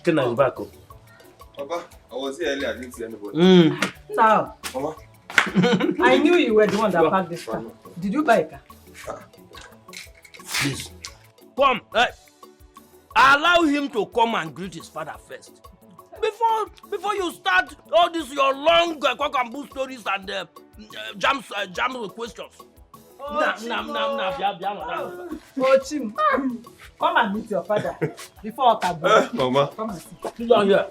CHINENYE UBAH. Papa, I was here earlier, I didn't see anybody. Now, Mama. I knew you were the one that packed this car. Did you buy a car? Please. Come. Allow him to come and greet his father first. Before you start all these your long cock and bull stories and jam questions. Oh, Chim, come and meet your father before Otabu. Mama. Come and sit. Sit down here.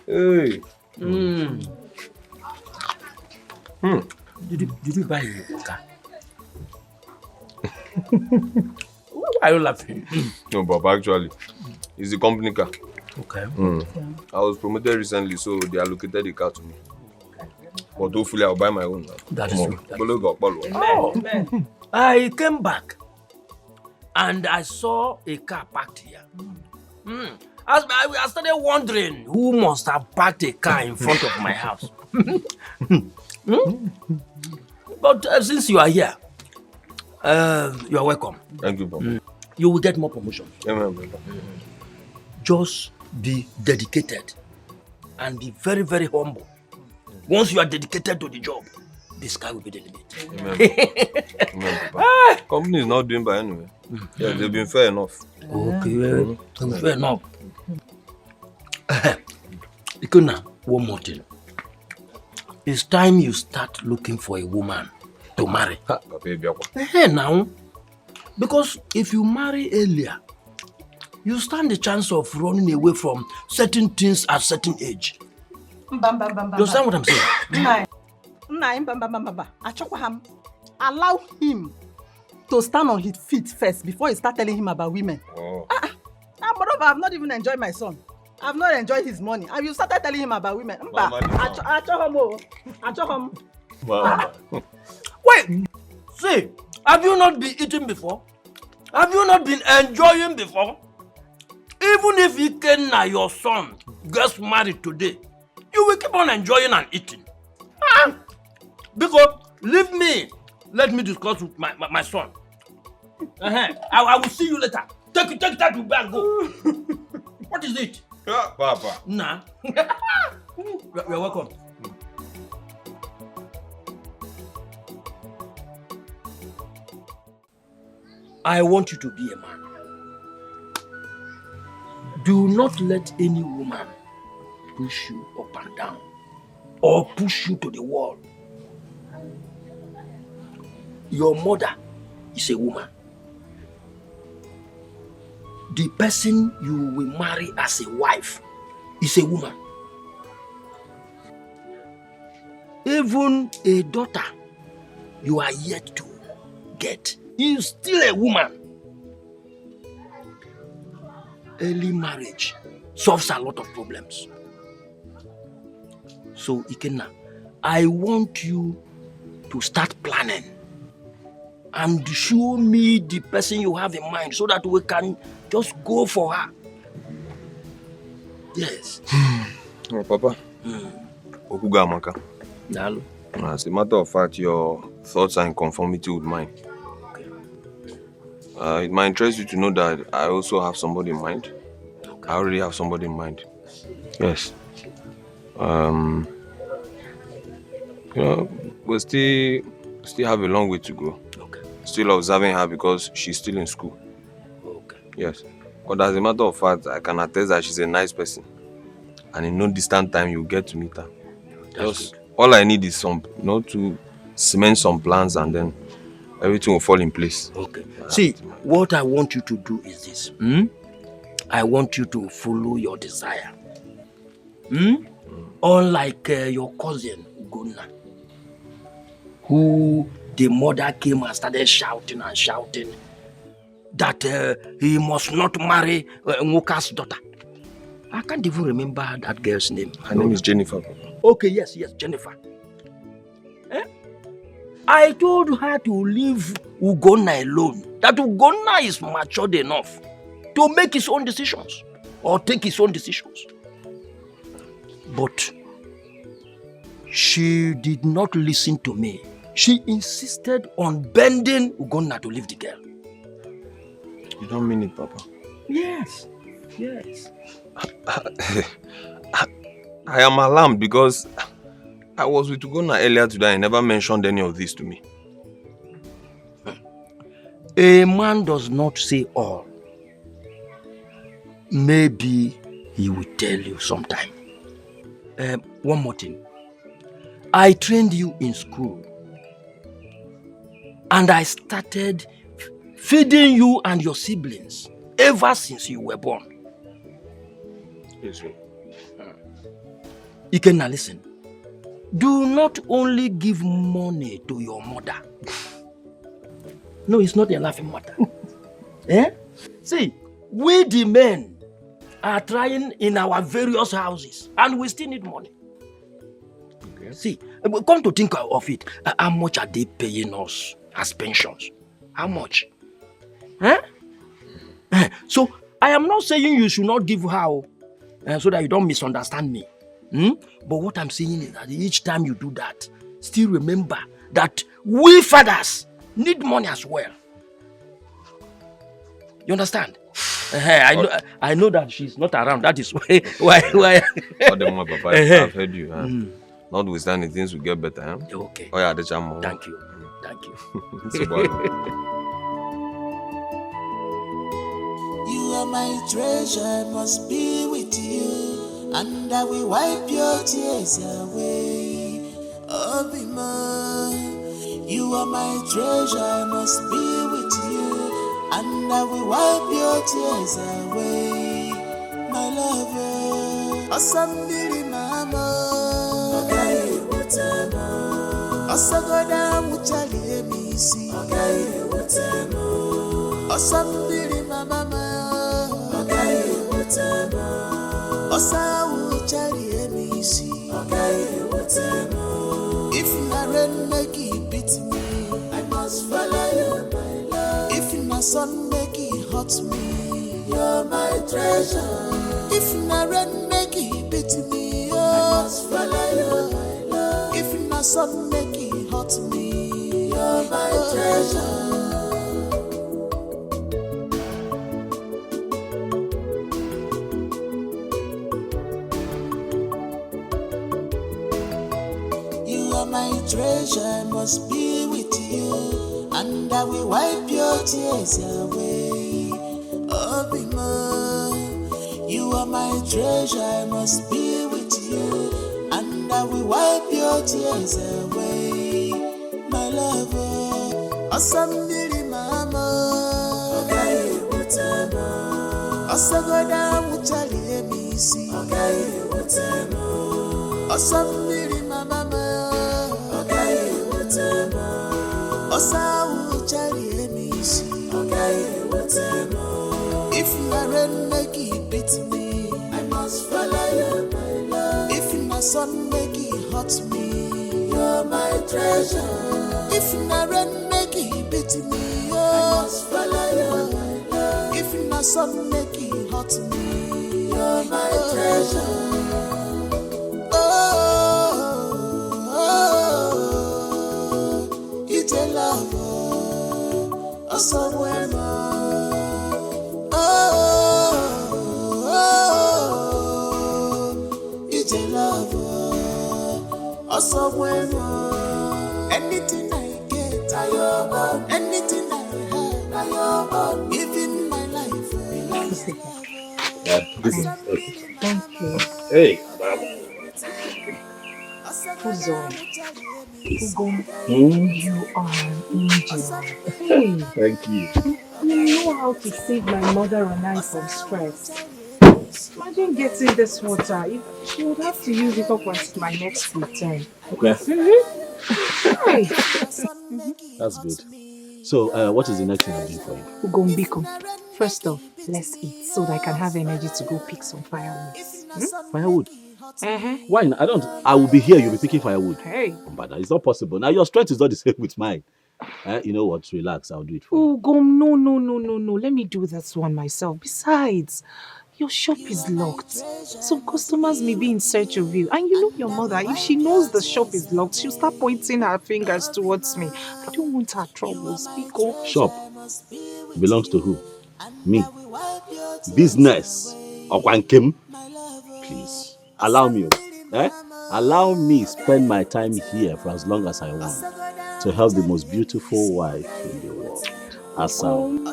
Hey. Did you buy a car? Why are you laughing? No, Papa, actually, it's the company car. Okay. I was promoted recently, so they allocated the car to me. But hopefully, I'll buy my own now. That is true. Amen. I came back and I saw a car parked here. I started wondering who must have parked a car in front of my house. But since you are here, you are welcome. Thank you, Papa. You will get more promotion. Amen, Papa. Just be dedicated and be very, very humble. Once you are dedicated to the job, the sky will be the limit. Amen. Amen, Papa. Company is not doing by anyway. Yeah, they've been fair enough. Okay, fair enough. Ikuna, one more thing. It's time you start looking for a woman to marry. Hey, now, because if you marry earlier, you stand the chance of running away from certain things at certain age. You understand what I'm saying? Allow him to stand on his feet first before you start telling him about women. Moreover, I've not even enjoyed my son. I've not enjoyed his money. And you started telling him about women. Wait, see, have you not been eating before? Have you not been enjoying before? Even if Ikenna, your son, gets married today, you will keep on enjoying and eating. Because, leave me. Let me discuss with my son. I will see you later. Take that to bag, go. What is it? Papa. Nah. You're welcome. I want you to be a man. Do not let any woman push you up and down or push you to the wall. Your mother is a woman. The person you will marry as a wife is a woman. Even a daughter you are yet to get is still a woman. Early marriage solves a lot of problems. So, Ikenna, I want you to start planning and show me the person you have in mind so that we can just go for her. Yes. Oh, Papa. Okuga Amaka. Nalo. As a matter of fact, your thoughts are in conformity with mine. It might interest you to know that I also have somebody in mind. I already have somebody in mind. Yes. We still have a long way to go. Okay. Still observing her because she's still in school. Okay. Yes. But as a matter of fact, I can attest that she's a nice person. And in no distant time, you'll get to meet her. Just all I need is to cement some plans and then everything will fall in place. Okay. See, what I want you to do is this. I want you to follow your desire. Unlike your cousin, Ugonna, who the mother came and started shouting that he must not marry Nwoka's daughter. I can't even remember that girl's name. Her name is Jennifer. Okay, yes, Jennifer. I told her to leave Ugonna alone. That Ugonna is matured enough to make his own decisions or take his own decisions. But she did not listen to me. She insisted on bending Ugonna to leave the girl. You don't mean it, Papa? Yes. Yes. I am alarmed because I was with Ugonna earlier today and never mentioned any of this to me. A man does not say all. Maybe he will tell you sometime. One more thing. I trained you in school. And I started feeding you and your siblings ever since you were born. Yes, sir. Ikenna, listen. Do not only give money to your mother. No, it's not a laughing matter. Eh? See, we the men are trying in our various houses and we still need money. Okay. See, come to think of it, how much are they paying us as pensions? How much? Eh? So, I am not saying you should not give her so that you don't misunderstand me. But what I'm saying is that each time you do that, still remember that we fathers need money as well. You understand? I know that she's not around. That is why. Papa, I've heard you. Notwithstanding, things will get better. Huh? Okay. Oh yeah, the chamo. Thank you. Thank you. You are my treasure, must be with you, and I will wipe your tears away. Oh, be mine. You are my treasure, must be with you, and I will wipe your tears away. My lover, Asambili mama, okay, whatever. Asagoda muchali emisi, okay, whatever. Asambili mama. Osa uchari emisi. If na rain make it beat me, I must follow you, my love. If na sun make it hurt me, you're my treasure. If na rain make it beat me, I must follow you, my love. If na sun make it hurt me, you're my treasure. My treasure must be with you, and I will wipe your tears away. Oh, be mine. You are my treasure, I must be with you, and I will wipe your tears away. My lover, Asambili mama, okay, whatever. Asagoda muchali emisi, okay, whatever. Asambili mama. Osa uchari emisi, okay, whatever. If na rain make it beat me, I must follow you, my love. If na sun make it hurt me, you're my treasure. If na rain make it beat me, I must follow you, my love. If na sun make it hurt me, you're my treasure. Somewhere it's a love, somewhere anything I get, I own. Anything I have, I own. Even my life belongs to Thank you. Hey, Uzo, you are an angel. Hey, thank you. you know how to save my mother and I from stress. Imagine getting this water. She would have to use it up until my next return. Okay. Hey. That's good. So, what is the next thing I'll do for you? Ugombiko. First off, let's eat so that I can have energy to go pick some firewood. Firewood? Uh-huh. Why not? I will be here, you'll be picking firewood. Hey. But it's not possible. Now, your strength is not the same with mine. You know what? Relax, I'll do it for you. Ugom, no. Let me do this one myself. Besides, your shop is locked. Some customers may be in search of you. And you know your mother, if she knows the shop is locked, she'll start pointing her fingers towards me. I don't want her trouble. Speak up. Shop belongs to who? Me? Business? Okwankem? Please, allow me. Allow me spend my time here for as long as I want to help the most beautiful wife in the world. Assam.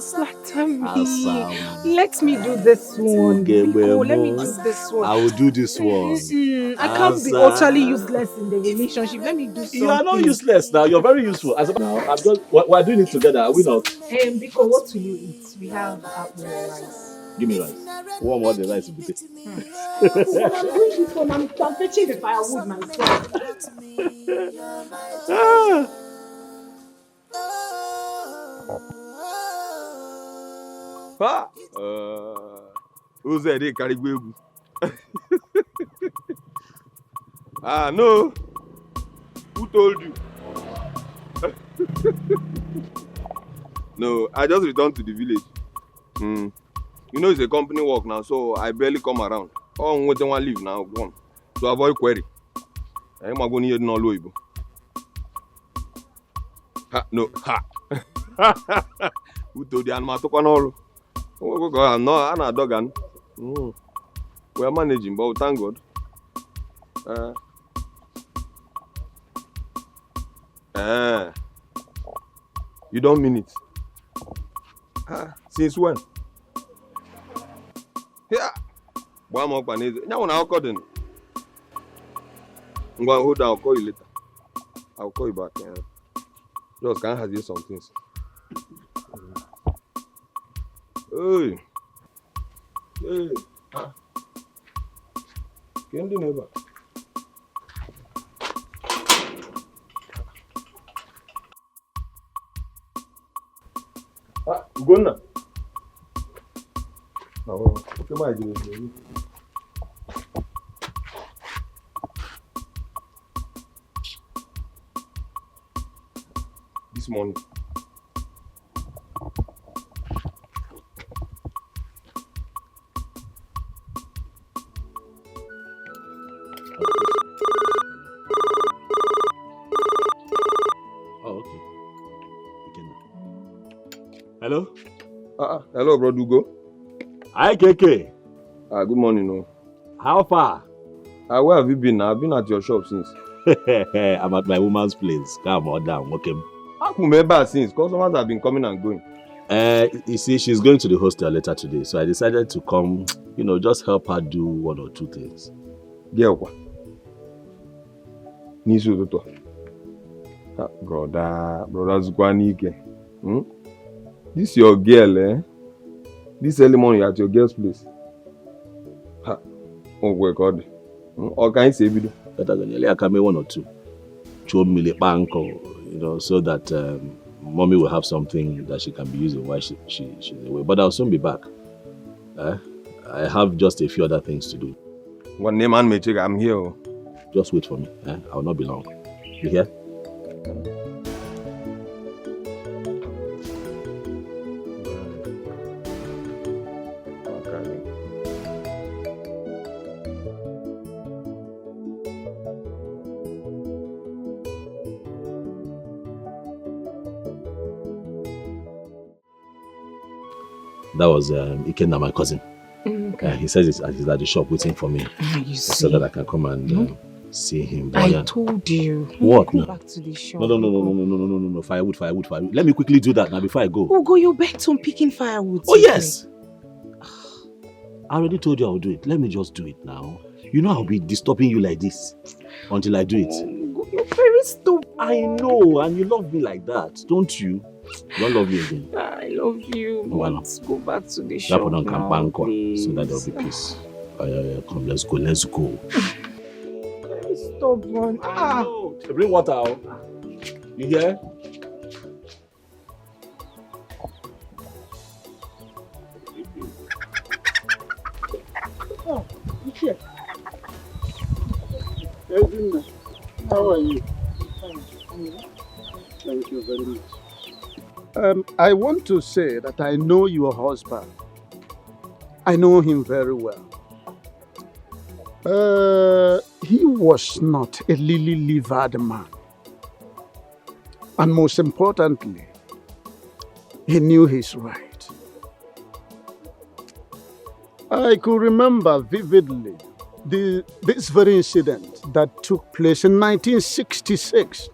Let me do this one. Okay, Let me do this one. I will do this one. I can't be utterly useless in the relationship. Let me do something. You are not useless now. You're very useful. We're doing it together, are we not? Biko, what will you eat? We have rice. Give me rice. Warm what the rice will be. I'm doing this one. I'm fetching the firewood myself. Who's that? Carry no. Who told you? No, I just returned to the village. You know, it's a company work now, so I barely come around. Oh, I'm waiting one leave now, one. To avoid query. I'm going to no loibo. No, Who told you I'm not talking all? Oh, no, I'm not a dog. We are managing, but thank God. You don't mean it. Since when? Yeah. One more panel. Now I'll call them. I'm going to hold down. I'll call you later. I'll call you back. Just can't have you some things. Hey. Can't do never. Go now. Okay, my dear. This morning. Oh, okay. Hello? Hello, bro Dugo. Hi, KK. Good morning. No. How far? Where have you been? I've been at your shop since. I'm at my woman's place. Come on down, okay? How come ever since? Customers have been coming and going. You see, she's going to the hostel later today, so I decided to come, just help her do one or two things. Girl, what? Nisu toto. Brother Zukwanike. This your girl, eh? This early morning at your girl's place. Oh my God. Or can you say video? I can make one or two. Show me the bank, so that mommy will have something that she can be using while she's away. But I'll soon be back. I have just a few other things to do. One name and me check. I'm here. Just wait for me. I'll not be long. You hear? That was Ikenna, my cousin. Okay. He says he's at the shop waiting for me so that I can come and see him. I told you. What? Go back to the shop. No. Firewood. Let me quickly do that now before I go. Ugo, you're bent on picking firewood. Oh, yes. I already told you I will do it. Let me just do it now. You know I'll be disturbing you like this until I do it. Ugo, you're very stupid. I know, and you love me like that, don't you? I don't love you again. I love you. Let's go back to the shop now, so that there'll be peace. Come, let's go. Very stubborn. Bring water out. You hear? Oh, okay. How are you? Thank you very much. I want to say that I know your husband. I know him very well. He was not a lily-livered man. And most importantly, he knew his right. I could remember vividly this very incident that took place in 1966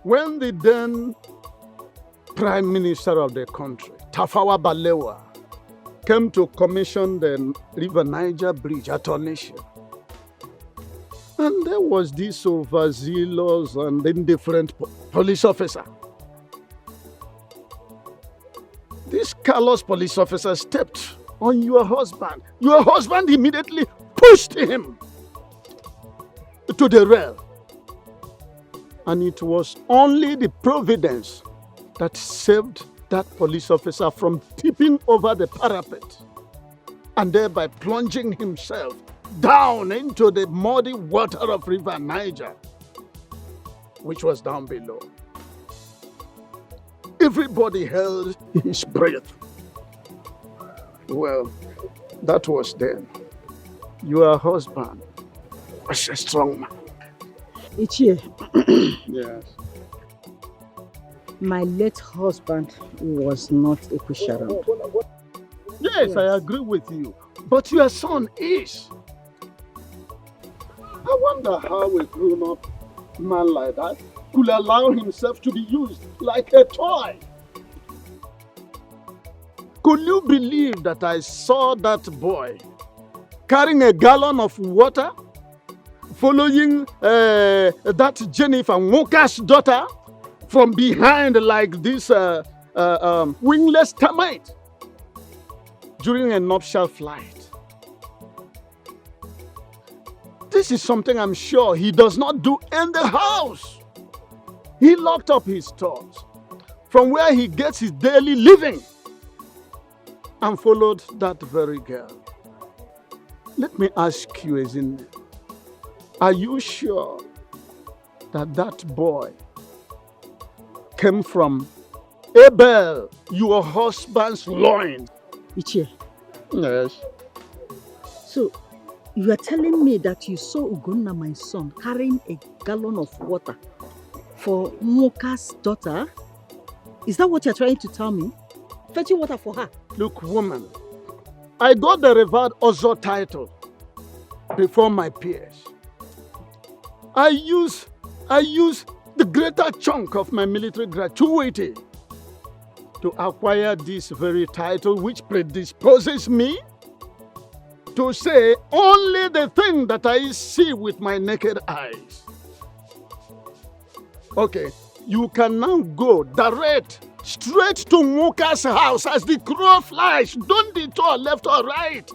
when the then Prime Minister of the country, Tafawa Balewa, came to commission the River Niger Bridge at Onitsha. And there was this overzealous and indifferent police officer. This callous police officer stepped on your husband. Your husband immediately pushed him to the rail. And it was only the providence that saved that police officer from tipping over the parapet and thereby plunging himself down into the muddy water of River Niger, which was down below. Everybody held his breath. Well, that was then. Your husband was a strong man. Ichie, Yes. my late husband was not a pusher. Yes, I agree with you. But your son is. I wonder how a grown-up man like that could allow himself to be used like a toy. Could you believe that I saw that boy carrying a gallon of water, following that Jennifer Walker's daughter from behind like this wingless termite during a nuptial flight? This is something I'm sure he does not do in the house. He locked up his stores from where he gets his daily living and followed that very girl. Let me ask you, Ezinne, are you sure that that boy came from Abel, your husband's loins? Ichie, Yes. so you are telling me that you saw Ugonna, my son, carrying a gallon of water for Moka's daughter? Is that what you're trying to tell me? Fetching water for her? Look, woman, I got the revered Ozo title before my peers. I use the greater chunk of my military gratuity to acquire this very title, which predisposes me to say only the thing that I see with my naked eyes. Okay, you can now go direct straight to Muka's house as the crow flies. Don't detour left or right.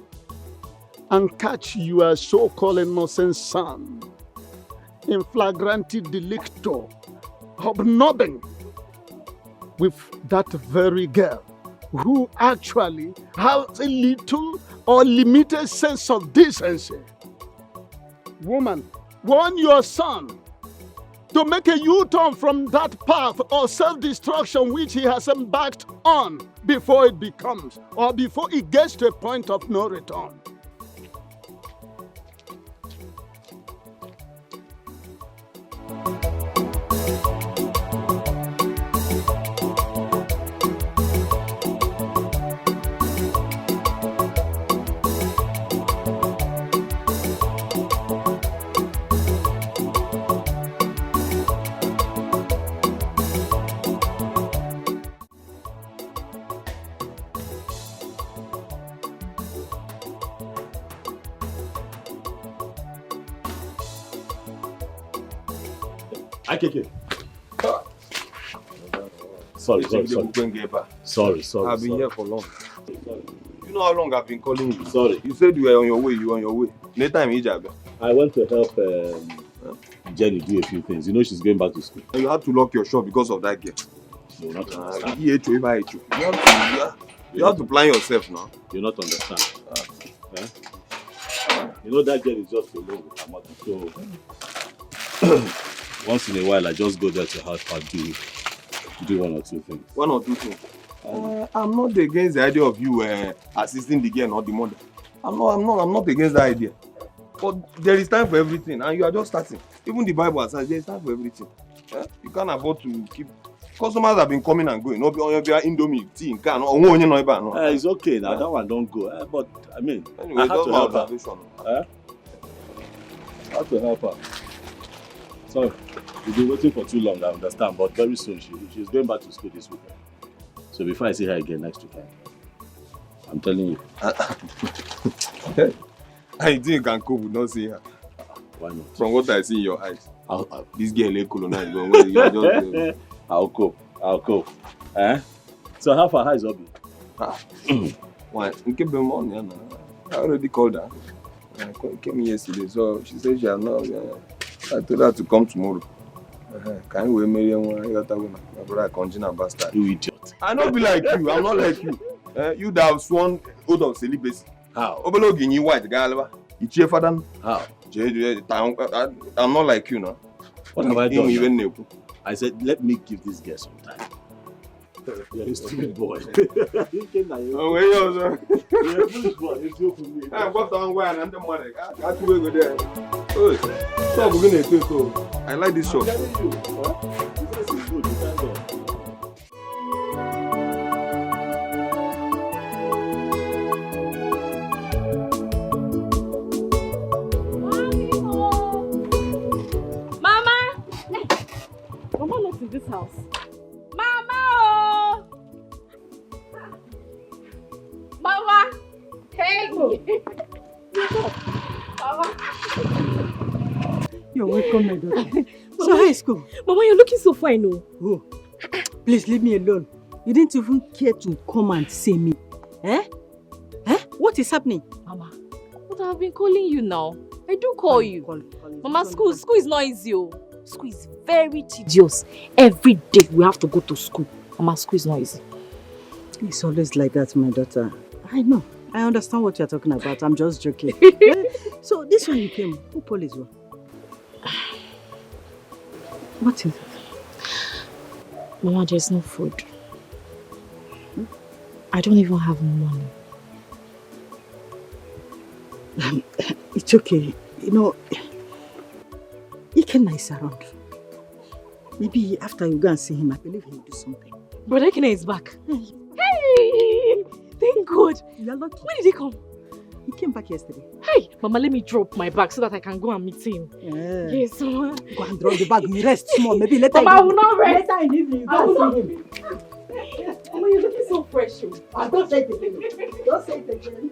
And catch your so-called innocent son in flagranti delicto, hobnobbing with that very girl who actually has a little or limited sense of decency. Woman, warn your son to make a U-turn from that path or self-destruction which he has embarked on before it becomes, or before it gets to a point of no return. Akeke. Sorry. I've been here for long. You know how long I've been calling you? Sorry. You said you were on your way. Next time, Ijab. I went to help Jenny do a few things. You know she's going back to school. And you had to lock your shop because of that girl. You will not understand. You have to plan yourself now. You will not understand. You know that girl is just alone with her mother. So once in a while, I just go there to help her do one or two things. One or two things. I'm not against the idea of you assisting the girl, not the mother. I'm not against that idea. But there is time for everything, and you are just starting. Even the Bible says there is time for everything. You can't afford to keep Customers have been coming and going. No be on your Indomie, tea, can or no no. It's okay now. That one don't go. But I mean, Anyway, I have to help her. her. I have to help her. Sorry, we've been waiting for too long. I understand, but very soon she's going back to school this weekend. So before I see her again next weekend, I'm telling you. I think you can cope with not seeing her. Why not? From what I see in your eyes. This girl is colonized. I'll cope. Eh? So how far is Obi? Why? I already called her. I came yesterday, so she said she has not. I told her to come tomorrow. Can we marry one? My brother, conjure bastard. You idiot. I don't be like you. I'm not like you. You that have sworn oath of celibacy. How? Obelogi you white girl. You cheer for them. How? I'm not like you now. What have I done? I said, let me give this girl some time. You're a stupid boy. Oh, where you are? You're a foolish boy. It's your for me. I'm going to and the money. I have to go there. Stop going to take so. I like this shop. I'm telling you. This is good. You can't go. Mama lives in this house. Mama! Oh! Mama! Hey! Mama! You're welcome, my daughter. So how is school? Mama, you're looking so fine, no? Oh, please leave me alone. You didn't even care to come and see me. Eh? What is happening? Mama, but I've been calling you now. I do call you. Mama, school is not easy. School is very tedious. Every day we have to go to school. Mama, school is not easy. It's always like that, my daughter. I know. I understand what you're talking about. I'm just joking. So this one you came. Who police one? What is it? Mama, there's no food. I don't even have money. It's okay. You know, Ikenna is around. Maybe after you go and see him, I believe he'll do something. Brother Ikenna is back. Hey! Thank God. You're lucky. When did he come? He came back yesterday. Hey! Mama, let me drop my bag so that I can go and meet him. Yeah. Yes, Mama. Go and drop the bag. You rest small. Maybe later. Mama, I will not rest. Later in the evening, you I will go not. and see him. Mama, you're looking so fresh. Don't say it again. Don't say it again.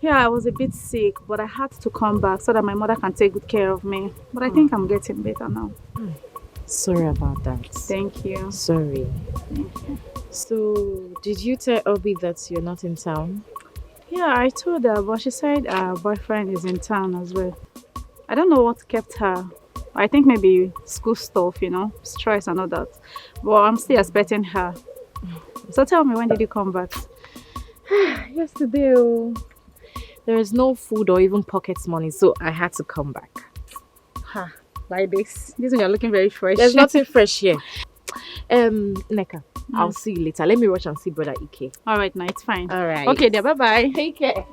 Yeah, I was a bit sick, but I had to come back so that my mother can take good care of me. But I think I'm getting better now. Sorry about that. Thank you. Sorry. Thank you. So, did you tell Obi that you're not in town? Yeah, I told her, but she said her boyfriend is in town as well. I don't know what kept her. I think maybe school stuff, stress and all that. But I'm still expecting her. So tell me, when did you come back? Yesterday. There is no food or even pocket money, so I had to come back. Like this. This one you're looking very fresh. There's nothing fresh here. Neka, I'll see you later. Let me rush and see Brother Ike. Alright, no, it's fine. Alright. Okay, dear, bye-bye. Take care.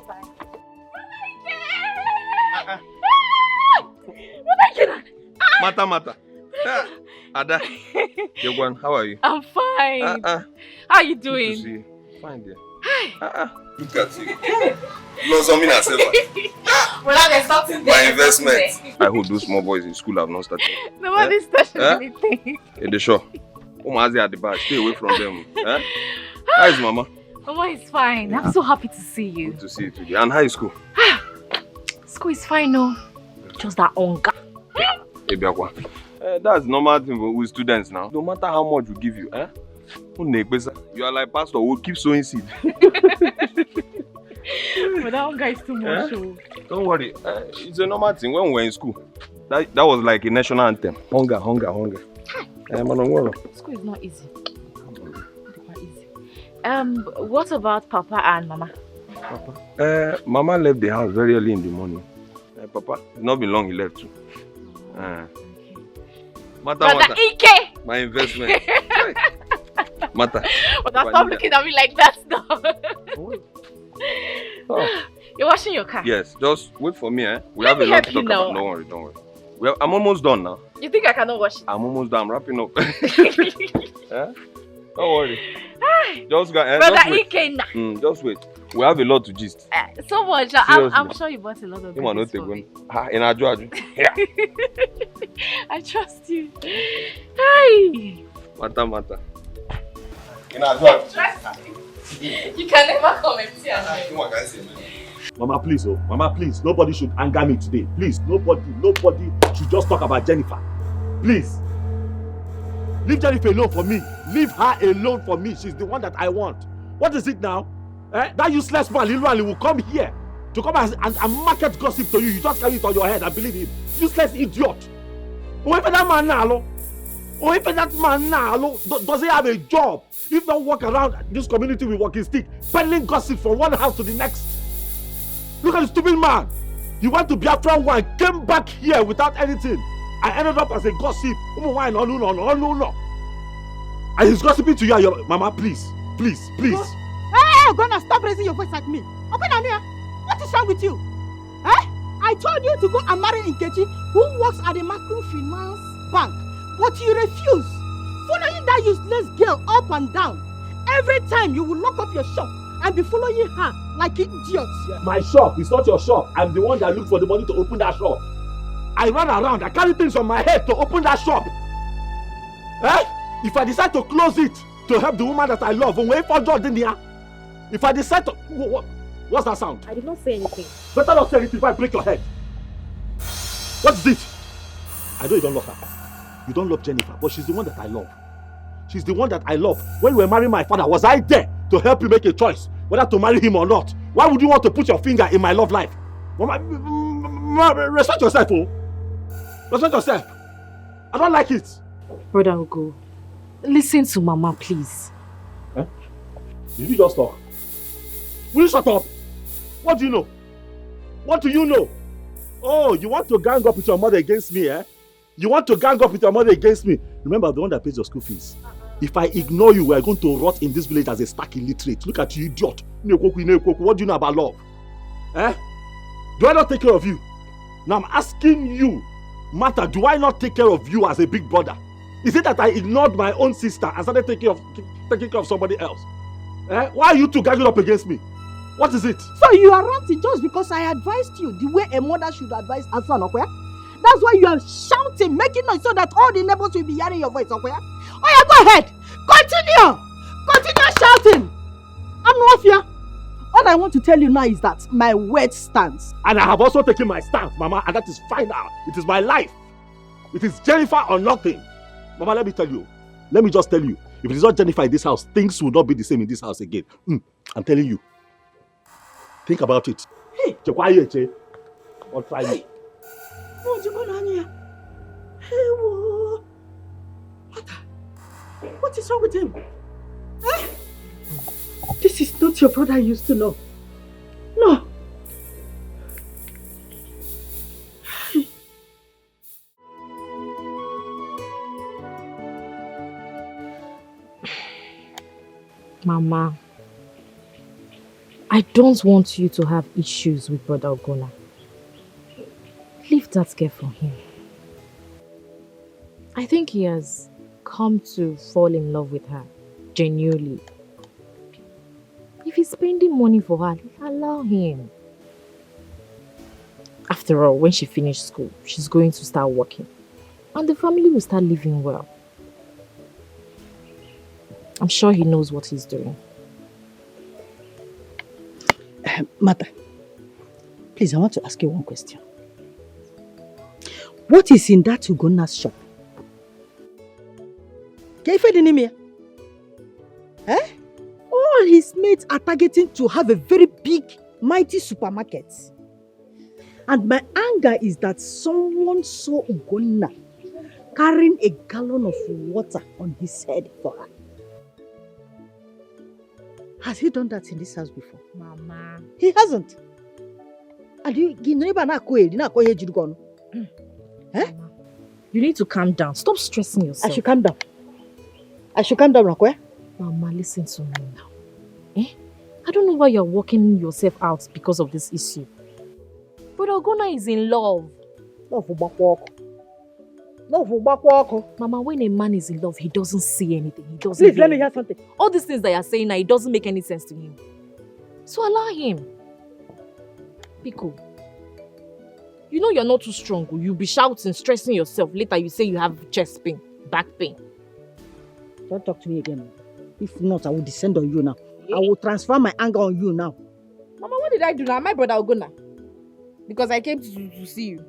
Bye. Mata. Ada. Yogwan, how are you? I'm fine. How are you doing? Good to see you. Fine, dear. Look at you. Blows on me now, Well, there's nothing there. My investment. I hope those small boys in school have not started. Nobody's touching anything. In the shop. Umazi at the back. Stay away from them. How is Mama? Mama is fine. I'm so happy to see you. Good to see you today. And how is school? School is fine, no. Just that hunger. That's normal thing with students now. No matter how much we give you, you are like pastor who keep sowing seed. But that hunger is too much. Don't worry. It's a normal thing when we were in school. That was like a national anthem. Hunger. School is not easy. What about Papa and Mama? Papa? Mama left the house very early in the morning. Papa, it's not been long he left too. Brother Ike! My investment. Mata. But stop looking at me like that now. You're washing your car? Yes, just wait for me. We have a lot to talk about. Don't worry. Well, I'm almost done now. You think I cannot wash it? I'm almost done. I'm wrapping up. Eh? Don't worry. Just go. Brother Just wait. Ikena. Just wait. We have a lot to gist. So much. I'm sure you bought a lot of goodies for me. In Aju. Yeah. I trust you. Hi. Mata. In Aju. You can never come and see us. Mama, please, oh. Mama, please. Nobody should anger me today. Please, nobody should just talk about Jennifer. Please. Leave Jennifer alone for me. Leave her alone for me. She's the one that I want. What is it now? That useless man, Lilu, will come here to come and market gossip to you. You just carry it on your head and believe him. Useless idiot. If that man now, does he have a job? If not walk around this community with walking stick, peddling gossip from one house to the next. Look at the stupid man. He went to Biafra one, came back here without anything. I ended up as a gossip. No. And he's gossiping to you and your mama, please. Hey, gonna stop raising your voice at me. What is wrong with you? I told you to go and marry Nkechi, who works at the microfinance bank, but you refuse. Following that useless girl up and down. Every time you will lock up your shop and be following her like idiots. My shop is not your shop. I'm the one that looked for the money to open that shop. I run around, I carry things on my head to open that shop. If I decide to close it to help the woman that I love, if I decide to... What's that sound? I did not say anything. Better not say anything if I break your head. What is it? I know you don't love her. You don't love Jennifer, but she's the one that I love. She's the one that I love. When we were marrying my father, was I there to help you make a choice whether to marry him or not? Why would you want to put your finger in my love life? Respect yourself, oh. Respect yourself. I don't like it. Brother Ugo, listen to Mama, please. Did you just talk? Will you shut up? What do you know? What do you know? Oh, you want to gang up with your mother against me, eh? You want to gang up with your mother against me? Remember, the one that pays your school fees. If I ignore you, we are going to rot in this village as a stark illiterate. Look at you, idiot. What do you know about love? Do I not take care of you? Now I'm asking you, Martha, do I not take care of you as a big brother? Is it that I ignored my own sister and started taking care of somebody else? Why are you two gagging up against me? What is it? So you are ranting just because I advised you the way a mother should advise her son, okay? That's why you are shouting, making noise so that all the neighbors will be hearing your voice, okay? Oh yeah, go ahead. Continue shouting. I'm not here. All I want to tell you now is that my word stands. And I have also taken my stance, Mama, and that is final. It is my life. It is Jennifer or nothing. Mama, let me tell you. Let me just tell you. If it is not Jennifer in this house, things will not be the same in this house again. I'm telling you. Think about it. Hey. Or try me. What's going on here? Hey, what is wrong with him? This is not your brother I used to know. No. Mama, I don't want you to have issues with Brother Ogona. Leave that girl for him. I think he has come to fall in love with her, genuinely. If he's spending money for her, allow him. After all, when she finishes school, she's going to start working. And the family will start living well. I'm sure he knows what he's doing. Mother, please, I want to ask you one question. What is in that Ugona's shop? All his mates are targeting to have a very big, mighty supermarket. And my anger is that someone saw Ugona carrying a gallon of water on his head for her. Has he done that in this house before? Mama. He hasn't. And you need to calm down. Stop stressing yourself. I should calm down, Rakwe. Mama, listen to me now. I don't know why you're working yourself out because of this issue. But Ogona is in love. Love for walk. Love will back walk. Mama, when a man is in love, he doesn't see anything. He doesn't. Please let me hear something. All these things that you're saying now, it doesn't make any sense to him. So allow him. Pico, you know you're not too strong. You'll be shouting, stressing yourself. Later you say you have chest pain, back pain. Don't talk to me again. If not, I will descend on you now. I will transfer my anger on you now. Mama, what did I do now? My brother will go now. Because I came to see you.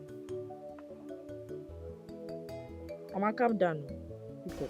Mama, calm down. Pico.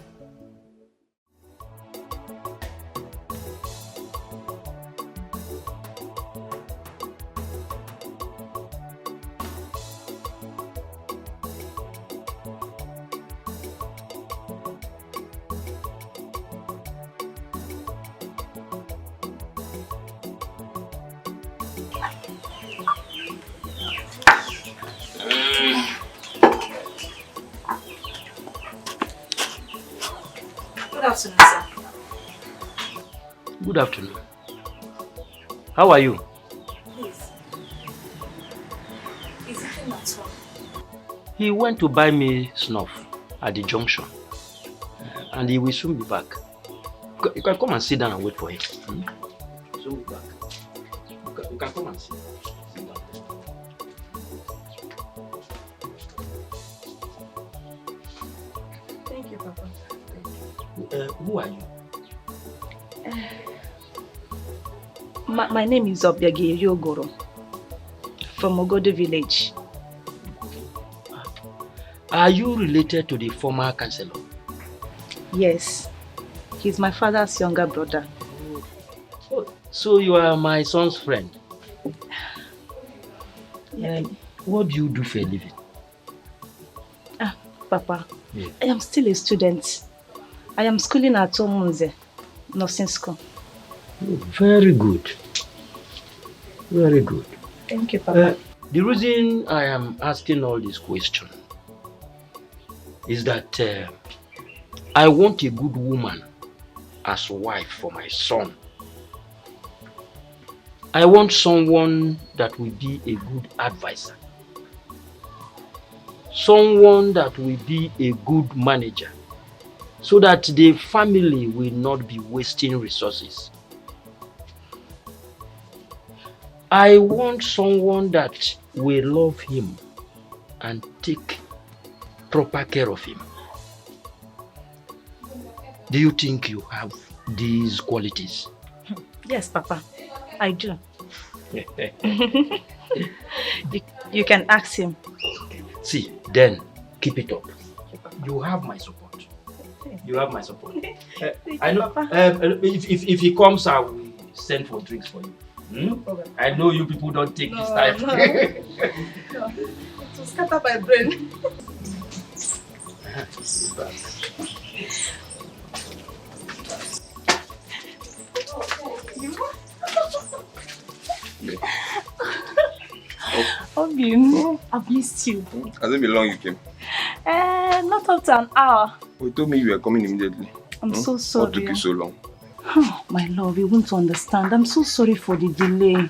Good afternoon, sir. Good afternoon. How are you? Please. Is it him at home? He went to buy me snuff at the junction. And he will soon be back. You can come and sit down and wait for him. Soon be back. You can come and sit down. Thank you, Papa. Who are you? My name is Obiagi Ryogoro from Ogodo village. Are you related to the former councillor? Yes. He's my father's younger brother. Oh, so you are my son's friend? Yeah. What do you do for a living? Papa, Yeah. I am still a student. I am schooling at Omunze, nursing school. Oh, very good. Very good. Thank you, Papa. The reason I am asking all these questions is that I want a good woman as wife for my son. I want someone that will be a good advisor. Someone that will be a good manager, so that the family will not be wasting resources. I want someone that will love him and take proper care of him. Do you think you have these qualities? Yes, Papa, I do. You can ask him. See, then keep it up. You have my support. You have my support. I know. If he comes, I will send for drinks for you. No problem. I know you people don't take this time. No. It will scatter my brain. Obim, I've missed you. Has it been long you came? Not up to an hour. You told me you were coming immediately. I'm so sorry. What took you so long? Oh, my love, you won't understand. I'm so sorry for the delay.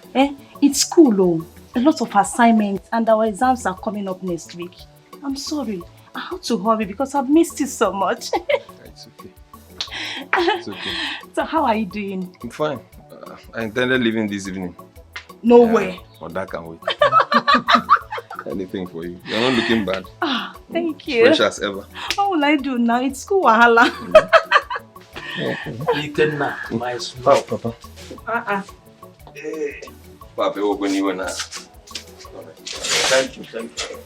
It's school, oh. A lot of assignments and our exams are coming up next week. I'm sorry. I had to hurry because I've missed you so much. It's okay. It's okay. So how are you doing? I'm fine. I intended leaving this evening. No way. But that can wait. Anything for you. You're not looking bad. Thank you. Fresh as ever. What will I do now? It's school wahala. My small Papa. Hey. Papa, open you and I. Thank you, thank you.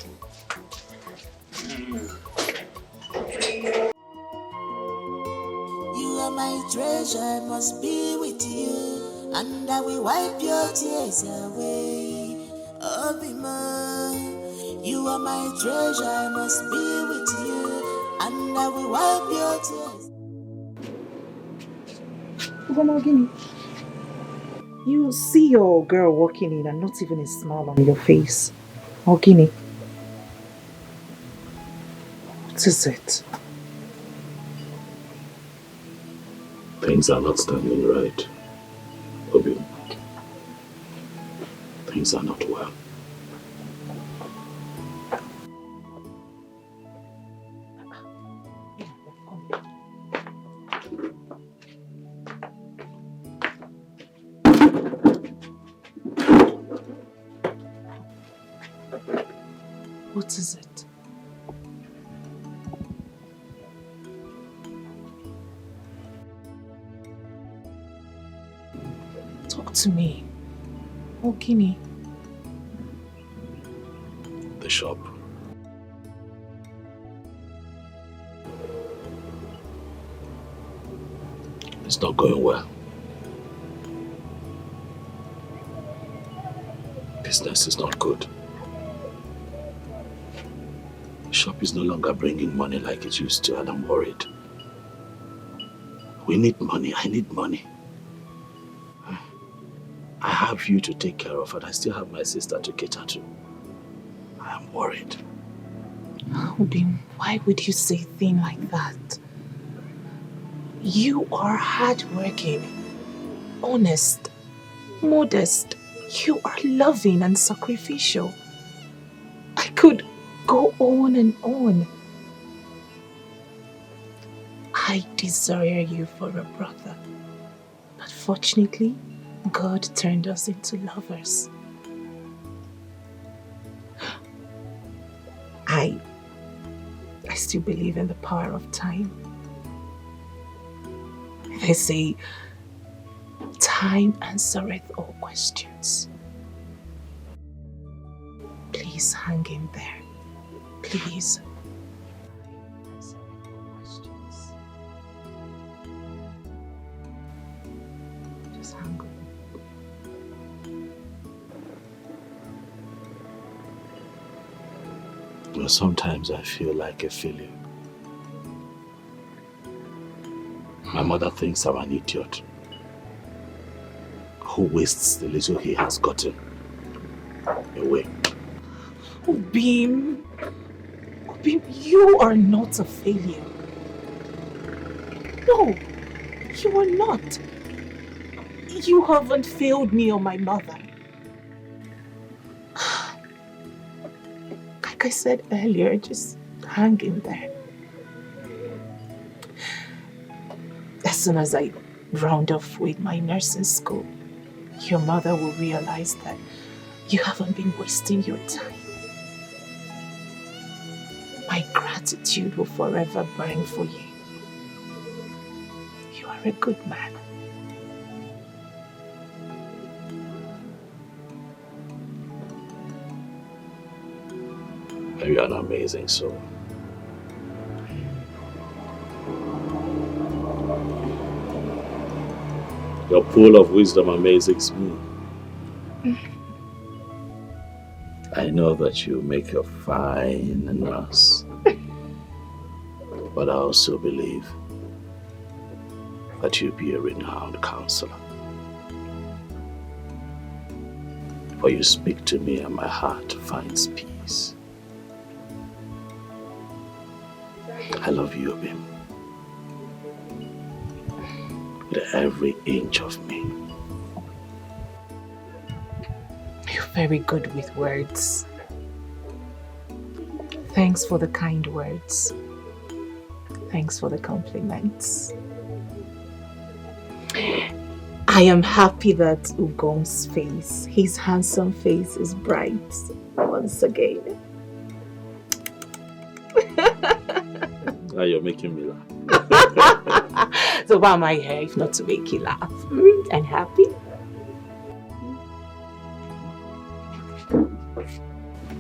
You are my treasure, must be with you, and I will wipe your tears away. Oh, be mine. You are my treasure, must be with you, and I will wipe your tears. You see your girl walking in and not even a smile on your face. Ogini, what is it? Things are not standing right, Obi. Things are not well. What is it? Talk to me. Okini. The shop. It's not going well. Business is not good. The shop is no longer bringing money like it used to, and I'm worried. We need money. I need money. I have you to take care of, and I still have my sister to cater to. I am worried. Obim, why would you say a thing like that? You are hardworking, honest, modest. You are loving and sacrificial. I could go on and on. I desire you for a brother. But fortunately, God turned us into lovers. I still believe in the power of time. They say, time answereth all questions. Please hang in there. Please. Just hang on. Well, sometimes I feel like a failure. My mother thinks I'm an idiot who wastes the little he has gotten away. Obim, you are not a failure. No, you are not. You haven't failed me or my mother. Like I said earlier, just hang in there. As soon as I round off with my nursing school, your mother will realize that you haven't been wasting your time. My gratitude will forever burn for you. You are a good man. You are an amazing soul. Your pool of wisdom amazes me. I know that you make a fine nurse, but I also believe that you'll be a renowned counselor. For you speak to me and my heart finds peace. I love you, Obim. With every inch of me. You're very good with words. Thanks for the kind words. Thanks for the compliments. I am happy that Ugong's face, his handsome face, is bright once again. Now you're making me laugh. So why am I here if not to make you laugh and happy?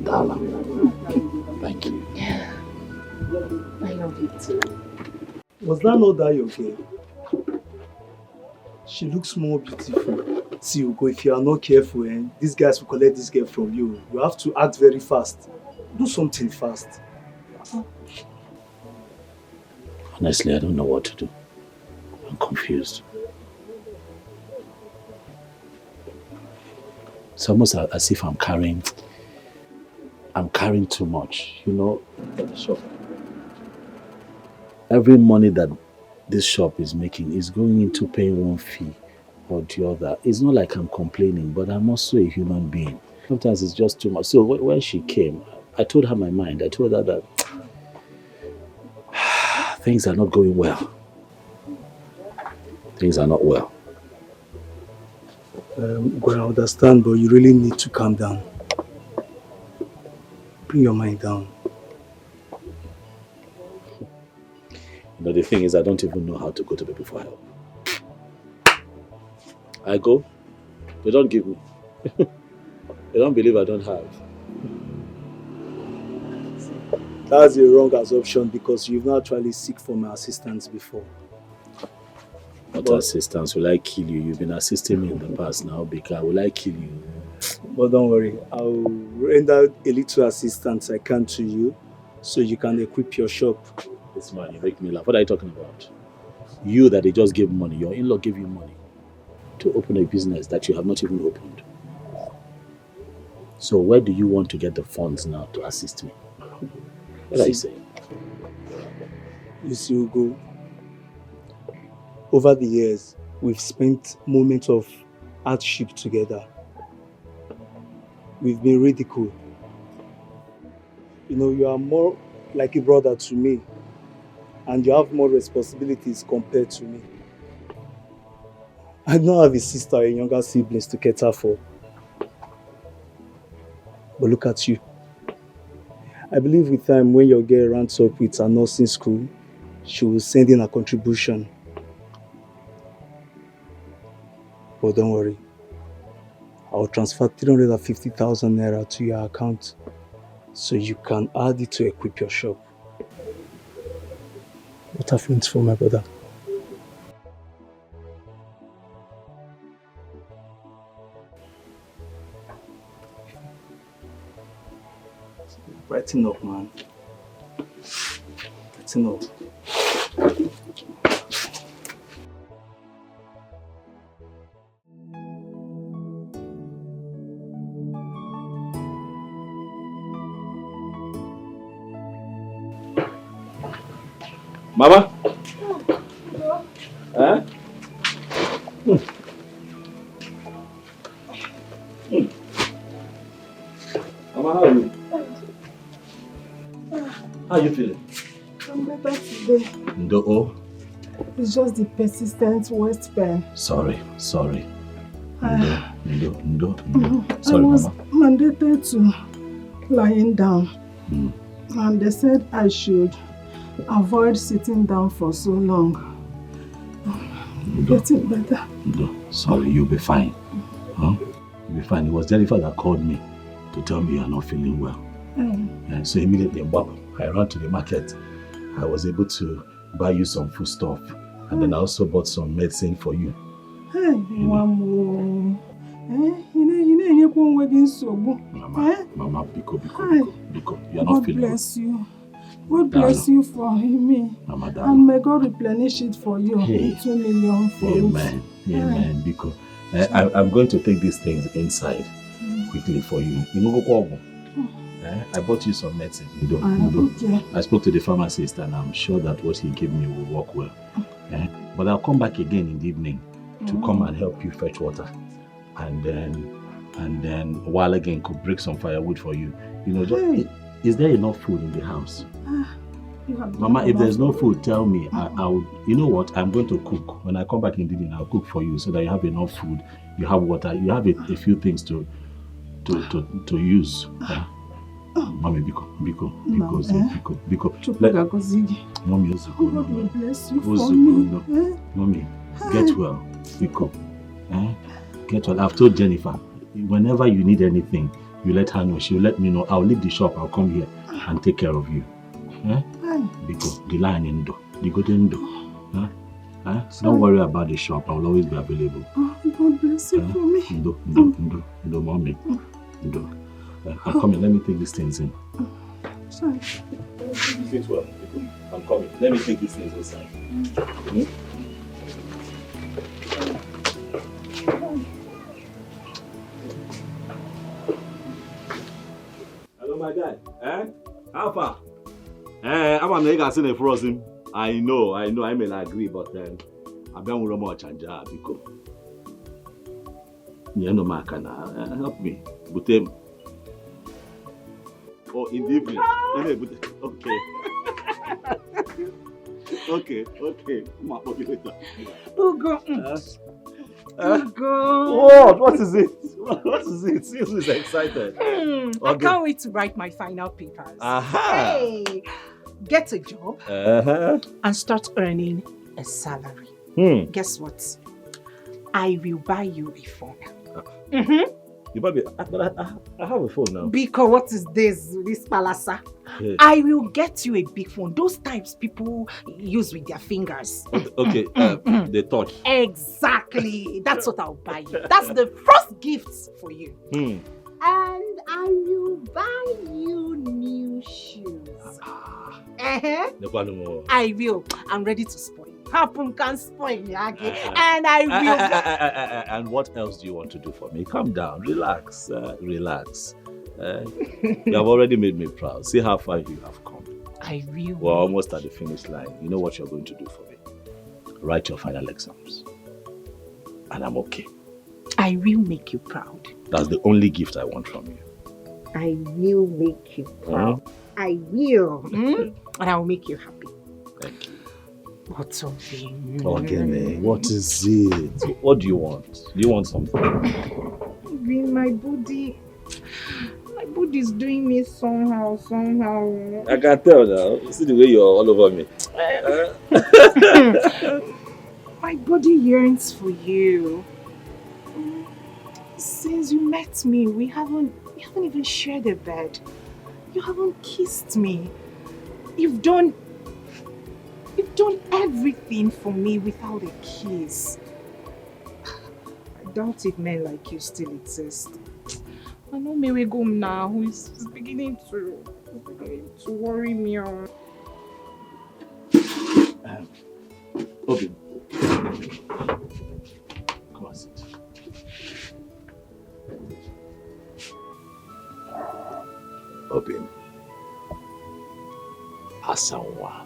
Darling, thank you. I love you too. Was that not that your girl? She looks more beautiful. See, Ugo, if you are not careful, these guys will collect this girl from you. You have to act very fast. Do something fast. Honestly, I don't know what to do. I'm confused. It's almost as if I'm carrying too much, you know. So every money that this shop is making is going into paying one fee or the other. It's not like I'm complaining, but I'm also a human being. Sometimes it's just too much. So when she came, I told her my mind. I told her that things are not going well. Things are not well. Well, I understand, but you really need to calm down. Bring your mind down. You know, the thing is, I don't even know how to go to people for help. I go, they don't give me. They don't believe I don't have. That's a wrong assumption because you've not actually seek for my assistance before. What assistance? Will I kill you? You've been assisting me in the past now, Bika. Will I kill you? But don't worry, I'll render a little assistance I can to you so you can equip your shop. This man, you make me laugh. What are you talking about? You that they just gave money, your in-law gave you money to open a business that you have not even opened. So where do you want to get the funds now to assist me? What are you saying? You see, Ugo, over the years, we've spent moments of hardship together. We've been ridiculed. You know, you are more like a brother to me, and you have more responsibilities compared to me. I don't have a sister or younger siblings to cater for. But look at you. I believe with time, when your girl runs up with her nursing school, she will send in a contribution. But don't worry. I'll transfer 350,000 naira to your account so you can add it to equip your shop. What a friends for my brother. Brighten up, man. Brighten up. Mama? Huh? Mama, how are you? How are you feeling? I'm better today. Ndo. It's just the persistent waist pain. Sorry. Ndo. Sorry, I was Mama. mandated to lying down. And they said I should avoid sitting down for so long. Getting better. Ndo. Sorry, you'll be fine. Huh? You'll be fine. It was Jennifer that called me to tell me you're not feeling well. And so immediately, I ran to the market. I was able to buy you some food stuff. And then I also bought some medicine for you. Hey, Mama. Mama, Biko, you're not feeling well. God bless you. God bless you for me. Mama, and may God replenish it for you. Hey. 2 million for it. Amen. Biko. I'm going to take these things inside quickly for you. I bought you some medicine. Okay. I spoke to the pharmacist and I'm sure that what he gave me will work well. But I'll come back again in the evening to come and help you fetch water. And then while again could break some firewood for you. Is there enough food in the house? Mama, if there's no food, tell me. I'll. You know what? I'm going to cook. When I come back in the evening, I'll cook for you so that you have enough food, you have water, you have a few things to use. Mommy, Biko. Mommy, God will bless you for me. Mommy, get well. Biko. Get well. I've told Jennifer, whenever you need anything, you let her know. She'll let me know. I'll leave the shop. I'll come here and take care of you. Biko, the line in do. The golden do. Don't worry about the shop. I'll always be available. God bless you for me. Ndo, mommy. Ndo. I'm coming. Let me take these things in. Sorry. Sit well. I'm coming. Let me take these things inside. Hello, my guy. How far? I'm going to a frozen. I know. I may not agree, but I've been with more chanja because you know, my can help me. But in the evening. Okay. Okay. Oh God. Go. What? What is it? What is it? Seriously, is excited. I can't wait to write my final papers. Aha. Hey, get a job and start earning a salary. Guess what? I will buy you a phone. You buy me, but I have a phone now. Because what is this palasa? I will get you a big phone. Those types people use with their fingers. Okay, they touch. Exactly. That's what I'll buy you. That's the first gift for you. And I will buy you new shoes. I will. I'm ready to spoil you. Happen can spoil me again. And I will. And what else do you want to do for me? Calm down. Relax. Relax. You have already made me proud. See how far you have come. I will. We're almost at the finish line. You know what you're going to do for me? Write your final exams. And I'm okay. I will make you proud. That's the only gift I want from you. I will make you proud. I will. And I will make you happy. Thank you. What's something? Okay, what is it? What do you want? Do you want something? My body is doing me somehow. I can tell now. See the way you're all over me. My body yearns for you. Since you met me, we haven't even shared a bed. You haven't kissed me. You've done everything for me without a kiss. I doubt if men like you still exist. I know me we go now. It's beginning to worry me. Okay. Come on, sit. Open. Asanwa.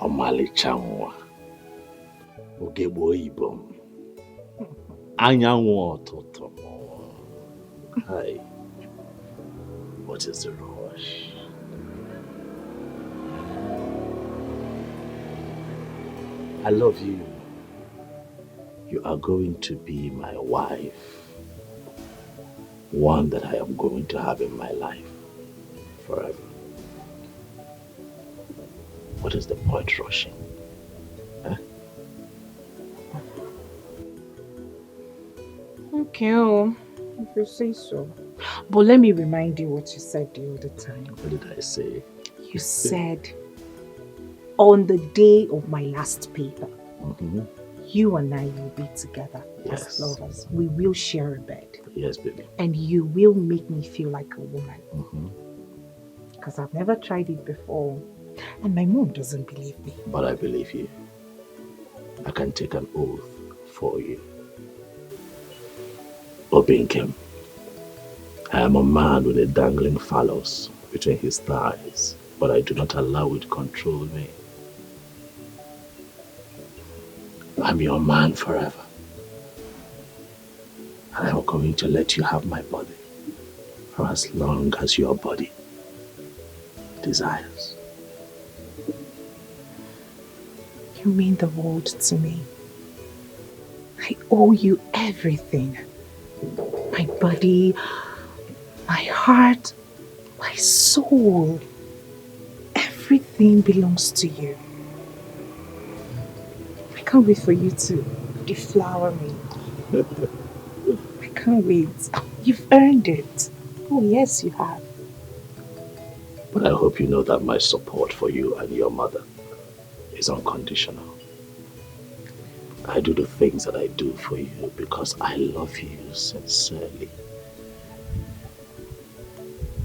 Ọmalịcha nwa. Ogegbo Igbo m. Anyanwụ ụtụtụ m. Hi. What is the rush? I love you. You are going to be my wife. One that I am going to have in my life forever. What is the point rushing? Huh? Okay, if you say so. But let me remind you what you said the other time. What did I say? You said, on the day of my last paper, you and I will be together as lovers. We will share a bed. Yes, baby. And you will make me feel like a woman. Because I've never tried it before. And my mom doesn't believe me. But I believe you. I can take an oath for you. Obinkem, I am a man with a dangling phallus between his thighs, but I do not allow it to control me. I'm your man forever. And I'm going to let you have my body for as long as your body desires. You mean the world to me. I owe you everything. My body, my heart, my soul. Everything belongs to you. I can't wait for you to deflower me. I can't wait. You've earned it. Oh, yes, you have. But I hope you know that my support for you and your mother is unconditional. I do the things that I do for you because I love you sincerely.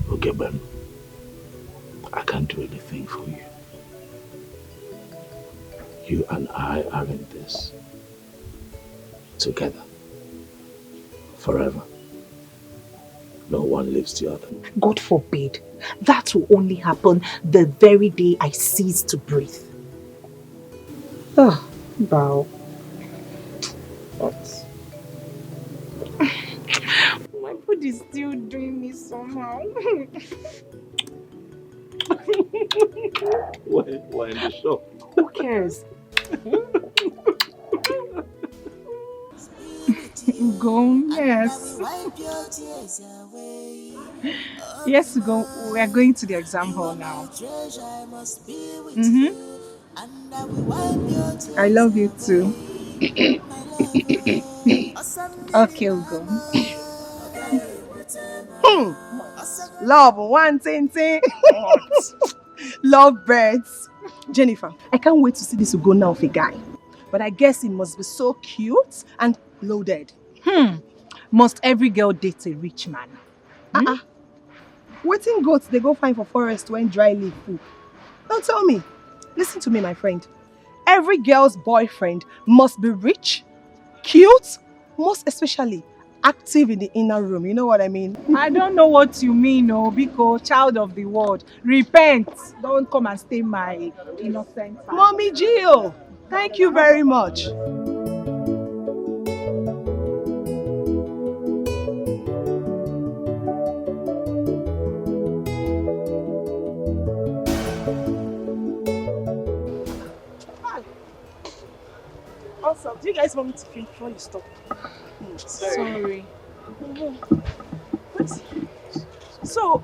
Okay, Ben, I can't do anything for you. You and I are in this together, forever. No one leaves the other. God forbid. That will only happen the very day I cease to breathe. Oh, wow. What? My food is still doing me somehow. We're in the shop. Who cares? Ugo, yes. Yes, Ugo, we are going to the exam hall now. I love you too. Okay, Ugo. Love, one thing. Love birds. Jennifer, I can't wait to see this Ugo now of a guy. But I guess he must be so cute and loaded. Must every girl date a rich man? Waiting goats, they go find for forest when dry leaf poop. Now tell me, listen to me, my friend. Every girl's boyfriend must be rich, cute, most especially active in the inner room. You know what I mean? I don't know what you mean, Biko, child of the world. Repent. Don't come and stay my innocent heart. Mommy Gio, thank you very much. Also, do you guys want me to finish before you stop? Sorry. So,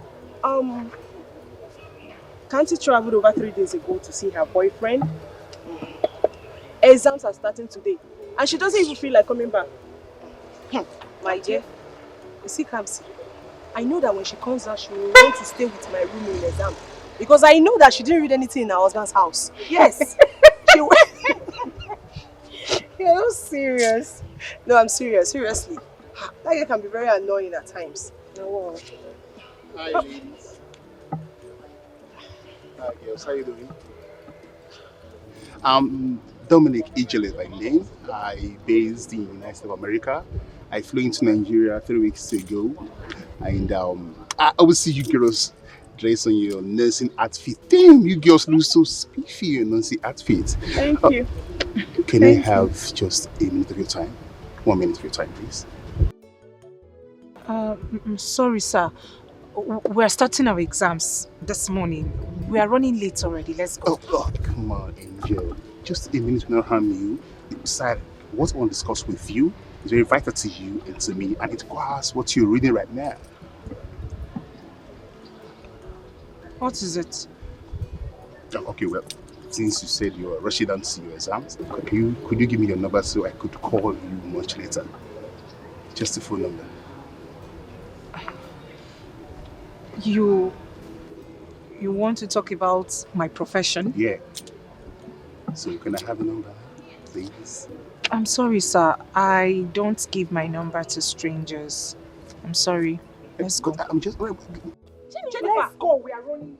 Kanti traveled over 3 days ago to see her boyfriend. Exams are starting today, and she doesn't even feel like coming back. My dear, you see, Kamsi, I know that when she comes out, she will want to stay with my room in exam, because I know that she didn't read anything in her husband's house. Yes, she will. You're not serious. No, I'm serious. Seriously. That girl can be very annoying at times. No. Hi, ladies. Hi, girls. How you doing? I'm Dominic Ijele is my name. I based in the United States of America. I flew into Nigeria 3 weeks ago. And I always see you girls dressed on your nursing outfit. Damn, you girls look so spiffy in your nursing outfit. Thank you. Can I have just a minute of your time? 1 minute of your time, please. Sorry, sir. We're starting our exams this morning. We are running late already. Let's go. Oh, come on, Angel. Just a minute will not harm you. Besides, what I want to discuss with you is very vital to you and to me, and it requires what you're reading right now. What is it? Okay, well, since you said you're rushing down to your exams, could you give me your number so I could call you much later? Just a phone number. You want to talk about my profession? Yeah. So can I have a number, please? I'm sorry, sir. I don't give my number to strangers. I'm sorry. Let's go. I'm just... Jennifer, let's go. We are running.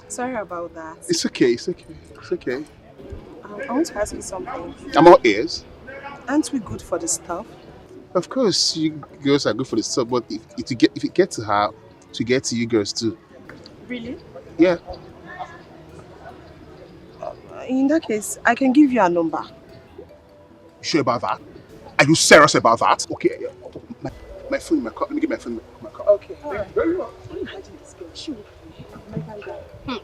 Sorry about that. It's okay. It's okay. I want to ask you something. I'm all ears. Aren't we good for the stuff? Of course, you girls are good for the stuff, but if it gets to her, to get to you girls too. Really? Yeah. In that case, I can give you a number. You sure about that? Are you serious about that? Okay. My phone in my car. Let me get my phone in my car. Okay. Very well. Imagine this girl. She will be American guy.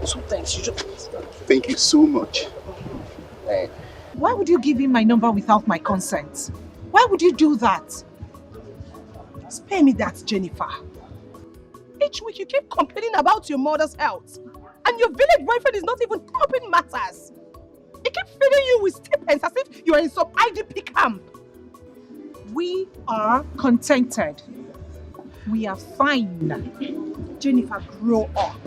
So thanks. You just... Thank you so much. Why would you give him my number without my consent? Why would you do that? Spare me that, Jennifer. Each week you keep complaining about your mother's health. And your village boyfriend is not even helping matters. He keeps feeding you with stipends as if you are in some IDP camp. We are contented. We are fine. Jennifer, grow up.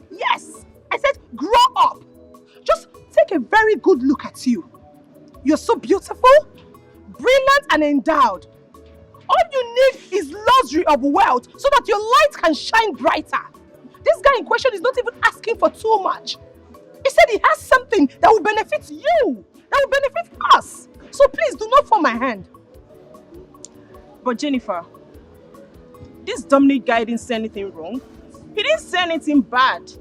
Yes, I said grow up. Just take a very good look at you. You're so beautiful, brilliant and endowed. All you need is luxury of wealth so that your light can shine brighter. This guy in question is not even asking for too much. He said he has something that will benefit you, that will benefit us. So please do not fall my hand. But Jennifer, this Dominic guy didn't say anything wrong. He didn't say anything bad.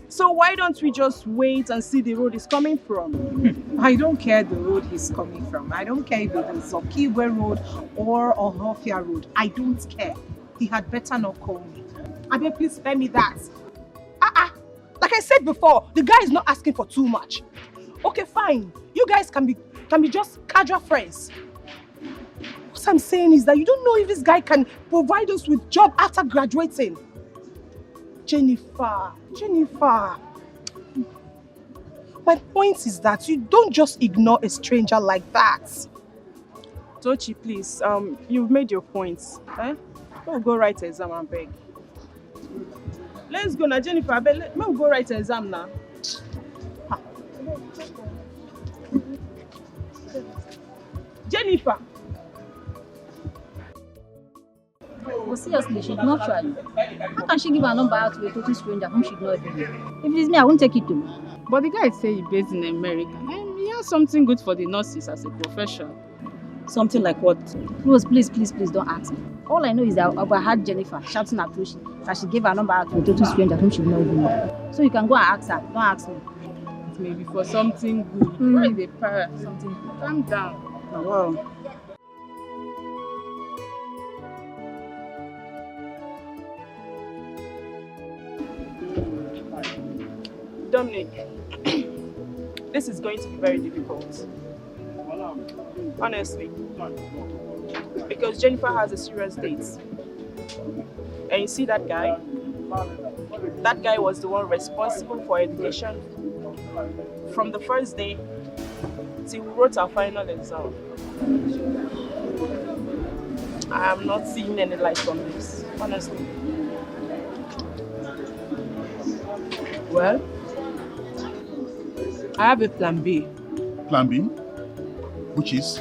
So why don't we just wait and see the road he's coming from? I don't care the road he's coming from. I don't care if it is Okigwe Road or Ohofia Road. I don't care. He had better not call me. Abby, please spare me that. Like I said before, the guy is not asking for too much. Okay, fine. You guys can be just casual friends. What I'm saying is that you don't know if this guy can provide us with job after graduating. Jennifer. My point is that you don't just ignore a stranger like that. Tochi, please, you've made your points. We'll go write an exam and beg. Let's go now, Jennifer. We'll go write an exam now. Jennifer! But seriously, she's not trying. How can she give her number out to a total stranger whom she's not even know? If it is me, I won't take it to. But the guy say he's based in America. He has something good for the nurses as a profession. Something like what? Rose, please don't ask me. All I know is that I overheard Jennifer shouting at Toshi that she gave her number out to a total stranger whom she will not even know. So you can go and ask her. Don't ask me. It may be for something good. Why is the para? Something good. Calm down. Oh, wow. Dominic, this is going to be very difficult. Honestly. Because Jennifer has a serious date. And you see that guy? That guy was the one responsible for education from the first day till we wrote our final exam. I am not seeing any light from this, honestly. Well, I have a plan B. Plan B? Which is?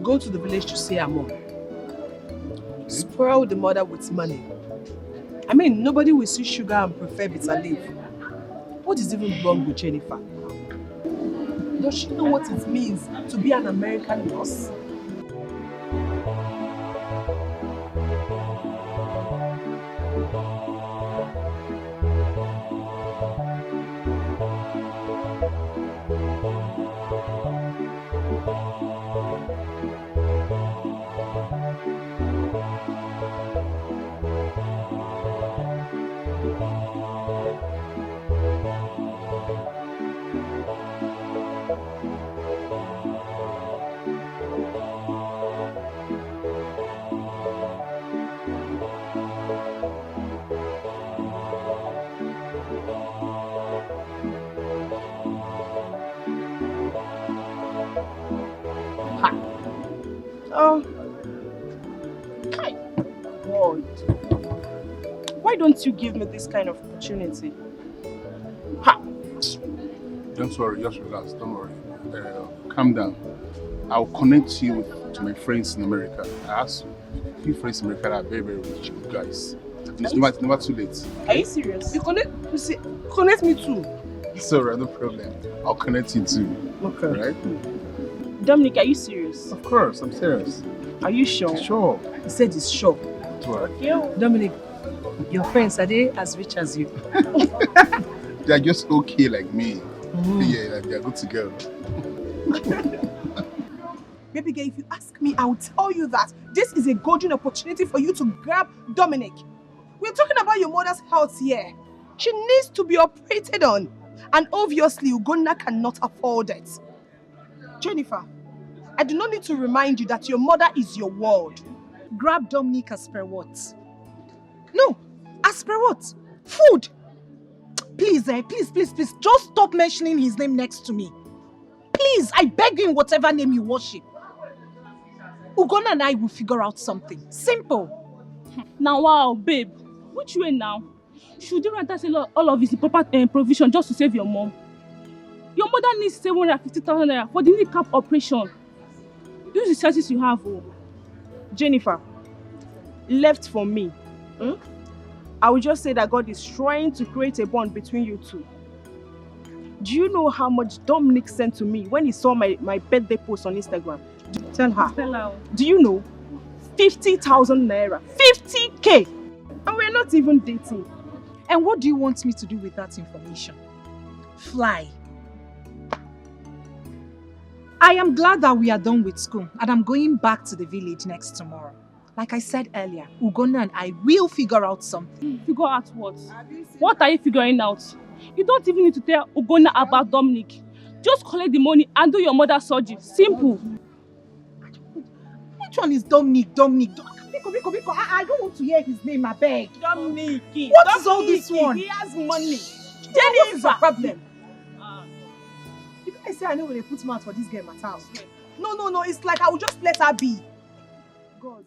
Go to the village to see her mom. Spoil the mother with money. I mean, nobody will see sugar and prefer bitter leaf. What is even wrong with Jennifer? Does she know what it means to be an American nurse? God. Why don't you give me this kind of opportunity? Ha! Don't worry, just relax, don't worry. Calm down. I'll connect you to my friends in America. I have a few friends in America that are very, very rich guys. And it's never too late. Are you serious? You connect me too. It's alright, no problem. I'll connect you too. Okay. Right? Dominic, are you serious? Of course, I'm serious. Are you sure? Sure. He said he's sure. Dominic, your friends, are they as rich as you? They're just okay like me. Yeah, they're good to go. Baby girl, if you ask me, I'll tell you that this is a golden opportunity for you to grab Dominic. We're talking about your mother's health here. She needs to be operated on. And obviously, Ugonna cannot afford it. Jennifer, I do not need to remind you that your mother is your world. Grab Dominic as per what? No, as per what? Food. Please, please, just stop mentioning his name next to me. Please, I beg you in whatever name you worship. Ugonna and I will figure out something. Simple. Now, wow, babe. Which way now? Should you rather sell all of his proper provision just to save your mom? Your mother needs 750,000 naira for the kneecap operation. Use the chances you have. Oh. Jennifer, left for me. I will just say that God is trying to create a bond between you two. Do you know how much Dominic sent to me when he saw my birthday post on Instagram? Tell her. Do you know? 50,000 naira. 50K! And we're not even dating. And what do you want me to do with that information? Fly. I am glad that we are done with school and I'm going back to the village next tomorrow. Like I said earlier, Ugonna and I will figure out something. Figure out what? What are you figuring out? You don't even need to tell Ugonna about Dominic. Just collect the money and do your mother's surgery. Simple. Which one is Dominic? Biko. I don't want to hear his name, I beg. Dominic. What is all this one? He has money. What is the problem? If I say I know when they put mouth for this girl at house. No, it's like I will just let her be. God.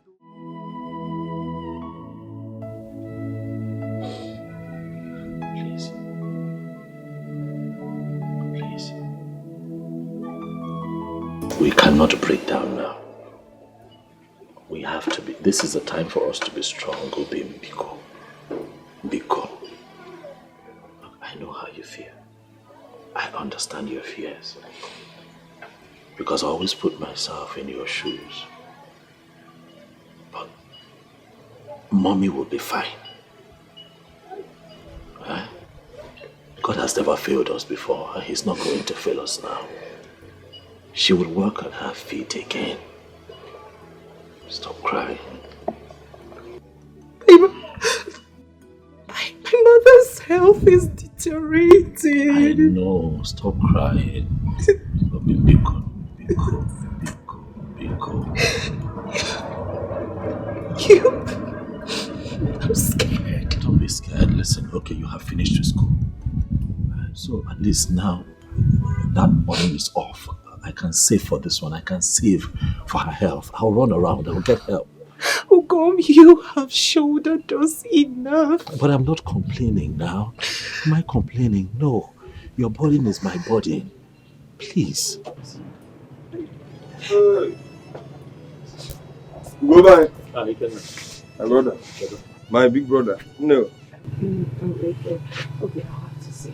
Please. We cannot break down now. We have to be. This is the time for us to be strong, Obi Biko. Biko. Look, I know how you feel. I understand your fears. Because I always put myself in your shoes. But Mommy will be fine. Eh? God has never failed us before, and He's not going to fail us now. She will walk on her feet again. Stop crying. My mother's health is deteriorating. I know. Stop crying. Biko. I'm scared. Don't be scared. Listen, okay, you have finished with school. So at least now that money is off. I can save for this one. I can save for her health. I'll run around. I'll get help. Ugom, you have shouldered us enough. But I'm not complaining now. Am I complaining? No. Your burden is my burden. Please. Go back. My brother. My big brother. No. Okay, I'll have to see.